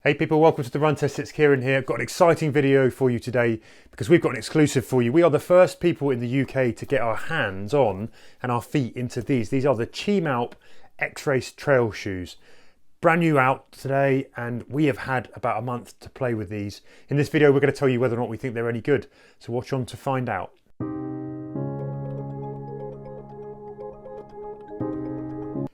Hey people, welcome to the Run Test. It's Kieran here. I've got an exciting video for you today because we've got an exclusive for you. We are the first people in the UK to get our hands on and our feet into these. These are the Cimalp X-Race trail shoes. Brand new out today, and we have had about a month to play with these. In this video, we're going to tell you whether or not we think they're any good. So watch on to find out.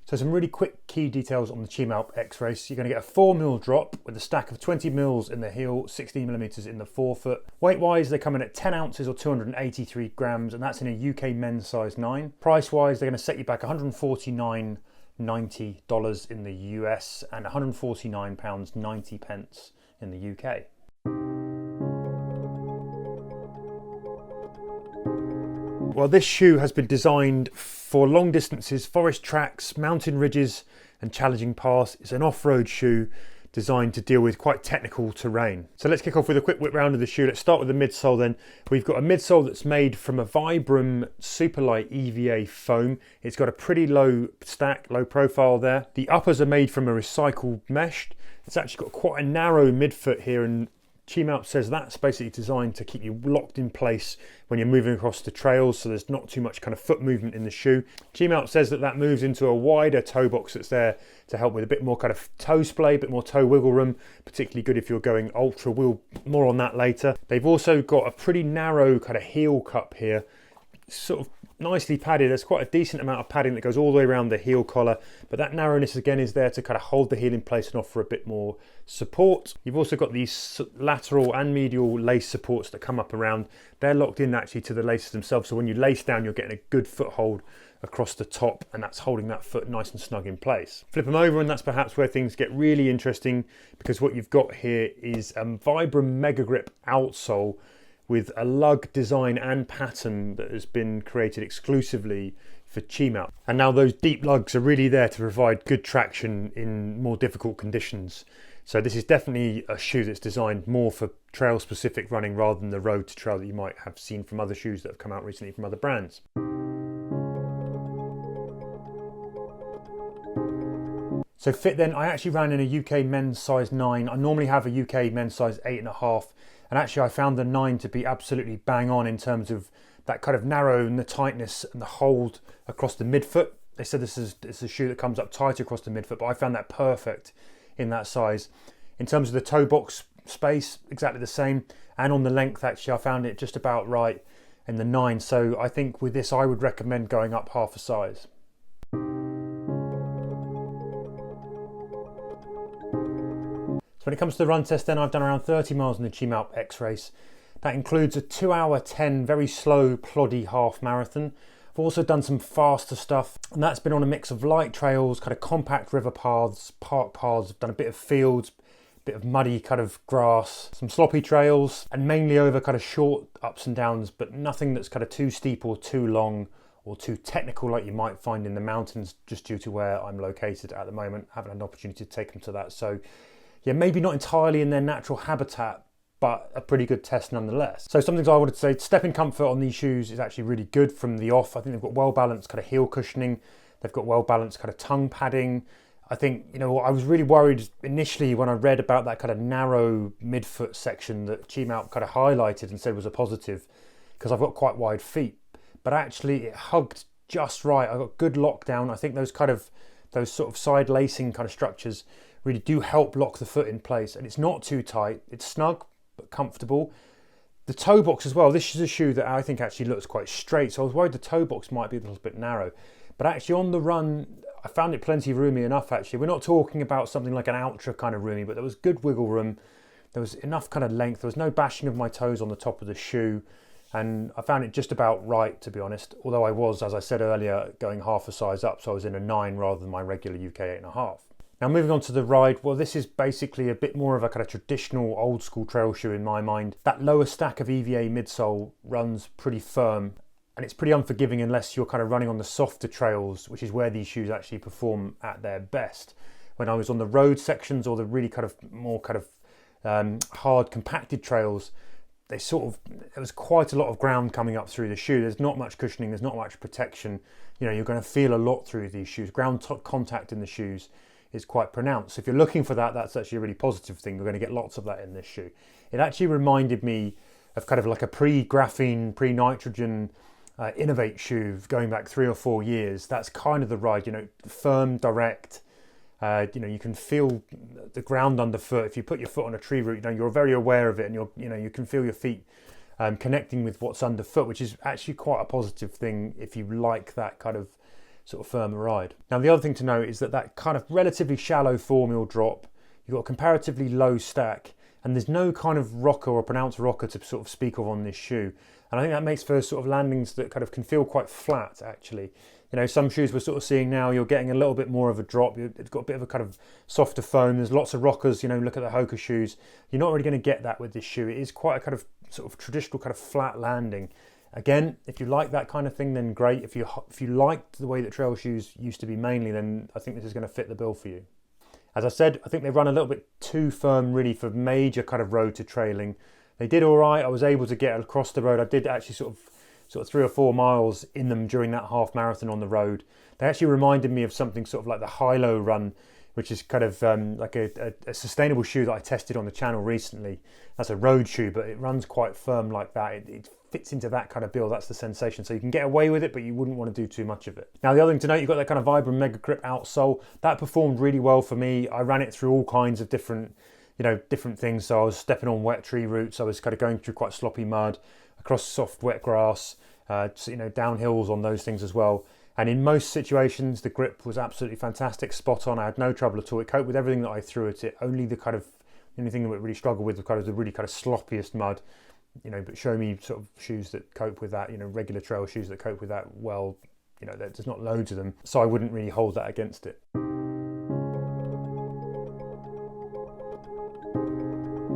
So some really quick key details on the Cimalp X-Race. You're going to get a 4mm drop with a stack of 20mm in the heel, 16mm in the forefoot. Weight-wise, they come in at 10 ounces or 283 grams, and that's in a UK men's size 9. Price-wise, they're going to set you back $149.90 in the US and £149.90 in the UK. Well, this shoe has been designed for long distances, forest tracks, mountain ridges and challenging paths. It's an off-road shoe designed to deal with quite technical terrain. So let's kick off with a quick whip round of the shoe. Let's start with the midsole then. We've got a midsole that's made from a Vibram Superlight EVA foam. It's got a pretty low stack, low profile there. The uppers are made from a recycled mesh. It's actually got quite a narrow midfoot here, and Cimalp says that's basically designed to keep you locked in place when you're moving across the trails, so there's not too much kind of foot movement in the shoe. Cimalp says that moves into a wider toe box that's there to help with a bit more kind of toe splay, a bit more toe wiggle room, particularly good if you're going ultra wheel. More on that later. They've also got a pretty narrow kind of heel cup here, sort of nicely padded. There's quite a decent amount of padding that goes all the way around the heel collar, but that narrowness again is there to kind of hold the heel in place and offer a bit more support. You've also got these lateral and medial lace supports that come up around. They're locked in actually to the laces themselves, so when you lace down you're getting a good foothold across the top, and that's holding that foot nice and snug in place. Flip them over and that's perhaps where things get really interesting, because what you've got here is a Vibram Mega Grip outsole with a lug design and pattern that has been created exclusively for Cimalp. And now those deep lugs are really there to provide good traction in more difficult conditions. So this is definitely a shoe that's designed more for trail specific running rather than the road to trail that you might have seen from other shoes that have come out recently from other brands. So fit then, I actually ran in a UK men's size 9. I normally have a UK men's size 8.5. And actually I found the 9 to be absolutely bang on in terms of that kind of narrow and the tightness and the hold across the midfoot. They said this is a shoe that comes up tight across the midfoot, but I found that perfect in that size. In terms of the toe box space, exactly the same. And on the length, actually, I found it just about right in the 9. So I think with this, I would recommend going up half a size. So when it comes to the run test then, I've done around 30 miles in the Cimalp X-Race. That includes a 2:10 very slow ploddy half marathon. I've also done some faster stuff, and that's been on a mix of light trails, kind of compact river paths, park paths. I've done a bit of fields, a bit of muddy kind of grass, some sloppy trails, and mainly over kind of short ups and downs, but nothing that's kind of too steep or too long or too technical like you might find in the mountains, just due to where I'm located at the moment. I haven't had an opportunity to take them to that. So yeah, maybe not entirely in their natural habitat, but a pretty good test nonetheless. So some things I would say, step in comfort on these shoes is actually really good from the off. I think they've got well-balanced kind of heel cushioning. They've got well-balanced kind of tongue padding. I think, you know, I was really worried initially when I read about that kind of narrow midfoot section that Cimalp kind of highlighted and said was a positive, because I've got quite wide feet. But actually it hugged just right. I got good lockdown. I think those sort of side lacing kind of structures really do help lock the foot in place, and it's not too tight. It's snug but comfortable. The toe box as well, this is a shoe that I think actually looks quite straight, so I was worried the toe box might be a little bit narrow, but actually on the run I found it plenty roomy enough. Actually, we're not talking about something like an ultra kind of roomy, but there was good wiggle room, there was enough kind of length, there was no bashing of my toes on the top of the shoe, and I found it just about right, to be honest, although I was, as I said earlier, going half a size up, so I was in a 9 rather than my regular UK 8.5. Now moving on to the ride, well, this is basically a bit more of a kind of traditional old school trail shoe in my mind. That lower stack of EVA midsole runs pretty firm, and it's pretty unforgiving unless you're kind of running on the softer trails, which is where these shoes actually perform at their best. When I was on the road sections or the really kind of more kind of hard compacted trails, there was quite a lot of ground coming up through the shoe. There's not much cushioning, there's not much protection. You know, you're going to feel a lot through these shoes. Ground contact in the shoes is quite pronounced. So if you're looking for that, that's actually a really positive thing. You're going to get lots of that in this shoe. It actually reminded me of kind of like a pre-graphene, pre-nitrogen Innovate shoe going back 3 or 4 years. That's kind of the ride, you know, firm, direct. You know, you can feel the ground underfoot. If you put your foot on a tree root, you know, you're very aware of it, and you can feel your feet connecting with what's underfoot, which is actually quite a positive thing if you like that kind of sort of firmer ride. Now, the other thing to note is that kind of relatively shallow 4mm drop, you've got a comparatively low stack, and there's no kind of rocker or pronounced rocker to sort of speak of on this shoe. And I think that makes for sort of landings that kind of can feel quite flat, actually. You know, some shoes we're sort of seeing now, you're getting a little bit more of a drop. It's got a bit of a kind of softer foam. There's lots of rockers, you know, look at the Hoka shoes. You're not really going to get that with this shoe. It is quite a kind of sort of traditional kind of flat landing. Again, if you like that kind of thing, then great. If you liked the way that trail shoes used to be mainly, then I think this is going to fit the bill for you. As I said, I think they run a little bit too firm really for major kind of road to trailing. They did all right. I was able to get across the road. I did actually sort of 3 or 4 miles in them during that half marathon on the road. They actually reminded me of something sort of like the high-low run, which is kind of like a sustainable shoe that I tested on the channel recently. That's a road shoe, but it runs quite firm like that. It fits into that kind of bill. That's the sensation. So you can get away with it, but you wouldn't want to do too much of it. Now, the other thing to note, you've got that kind of Vibram Mega Grip outsole. That performed really well for me. I ran it through all kinds of different things. So I was stepping on wet tree roots. I was kind of going through quite sloppy mud, across soft wet grass, down hills on those things as well. And in most situations, the grip was absolutely fantastic, spot on. I had no trouble at all. It coped with everything that I threw at it. Only the only thing that we really struggled with was kind of the really kind of sloppiest mud. You know, but show me sort of shoes that cope with that. You know, regular trail shoes that cope with that well. You know, there's not loads of them, so I wouldn't really hold that against it.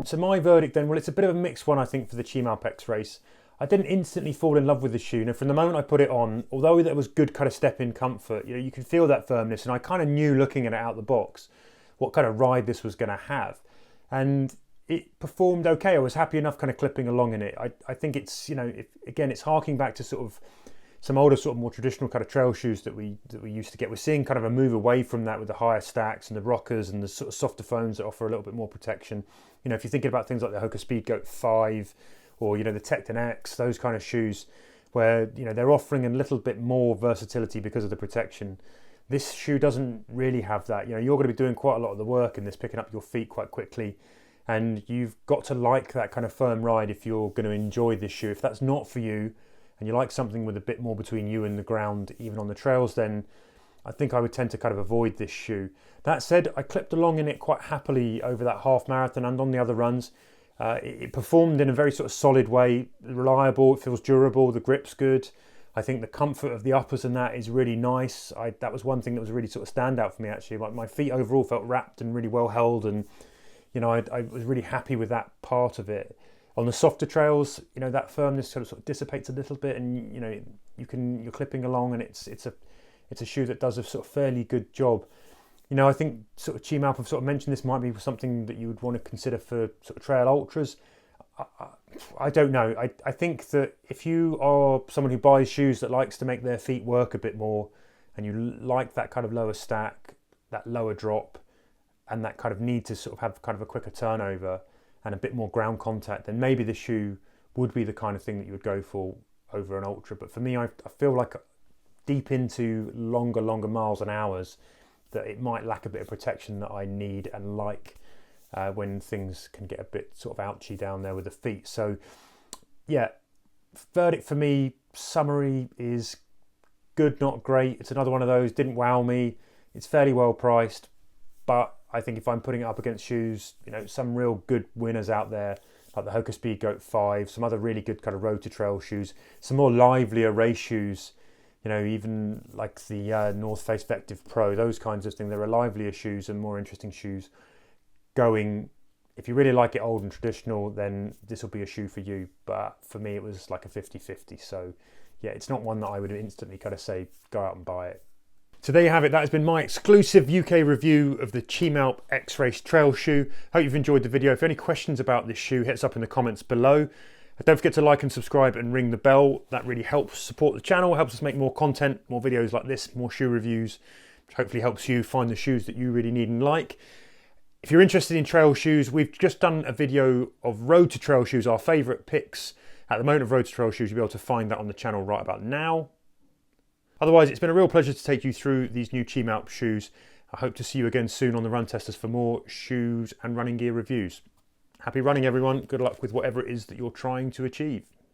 So my verdict then, well, it's a bit of a mixed one, I think, for the Cimalp X-Race. I didn't instantly fall in love with the shoe. Now, from the moment I put it on, although there was good kind of step-in comfort, you know, you can feel that firmness, and I kind of knew looking at it out the box what kind of ride this was going to have. And it performed okay. I was happy enough kind of clipping along in it. I think it's, you know, again, it's harking back to sort of some older sort of more traditional kind of trail shoes that we used to get. We're seeing kind of a move away from that with the higher stacks and the rockers and the sort of softer foams that offer a little bit more protection. You know, if you're thinking about things like the Hoka Speedgoat 5 or, you know, the Tecton X, those kind of shoes where, you know, they're offering a little bit more versatility because of the protection. This shoe doesn't really have that. You know, you're going to be doing quite a lot of the work in this, picking up your feet quite quickly. And you've got to like that kind of firm ride if you're going to enjoy this shoe. If that's not for you, and you like something with a bit more between you and the ground, even on the trails, then I think I would tend to kind of avoid this shoe. That said, I clipped along in it quite happily over that half marathon and on the other runs. It performed in a very sort of solid way, reliable, it feels durable, the grip's good. I think the comfort of the uppers and that is really nice. That was one thing that was really sort of standout for me, actually. Like, my feet overall felt wrapped and really well held, and you know, I was really happy with that part of it. On the softer trails, you know, that firmness sort of dissipates a little bit, and you know, you're clipping along, and it's a shoe that does a sort of fairly good job. You know, I think sort of Cimalp have sort of mentioned this might be something that you would want to consider for sort of trail ultras. I don't know. I think that if you are someone who buys shoes that likes to make their feet work a bit more, and you like that kind of lower stack, that lower drop, and that kind of need to sort of have kind of a quicker turnover and a bit more ground contact, then maybe the shoe would be the kind of thing that you would go for over an ultra. But for me, I feel like deep into longer miles and hours, that it might lack a bit of protection that I need and like when things can get a bit sort of ouchy down there with the feet. So yeah, verdict for me, summary is good, not great. It's another one of those, didn't wow me. It's fairly well priced, but I think if I'm putting it up against shoes, you know, some real good winners out there, like the Hoka Speedgoat 5, some other really good kind of road to trail shoes, some more livelier race shoes, you know, even like the North Face Vective Pro, those kinds of things. There are livelier shoes and more interesting shoes going. If you really like it old and traditional, then this will be a shoe for you. But for me, it was like a 50-50. So yeah, it's not one that I would instantly kind of say, go out and buy it. So there you have it. That has been my exclusive UK review of the Cimalp X-Race trail shoe. Hope you've enjoyed the video. If you have any questions about this shoe, hit us up in the comments below. Don't forget to like and subscribe and ring the bell. That really helps support the channel, helps us make more content, more videos like this, more shoe reviews, which hopefully helps you find the shoes that you really need and like. If you're interested in trail shoes, we've just done a video of road to trail shoes, our favourite picks at the moment of road to trail shoes. You'll be able to find that on the channel right about now. Otherwise, it's been a real pleasure to take you through these new Cimalp shoes. I hope to see you again soon on the Run Testers for more shoes and running gear reviews. Happy running, everyone. Good luck with whatever it is that you're trying to achieve.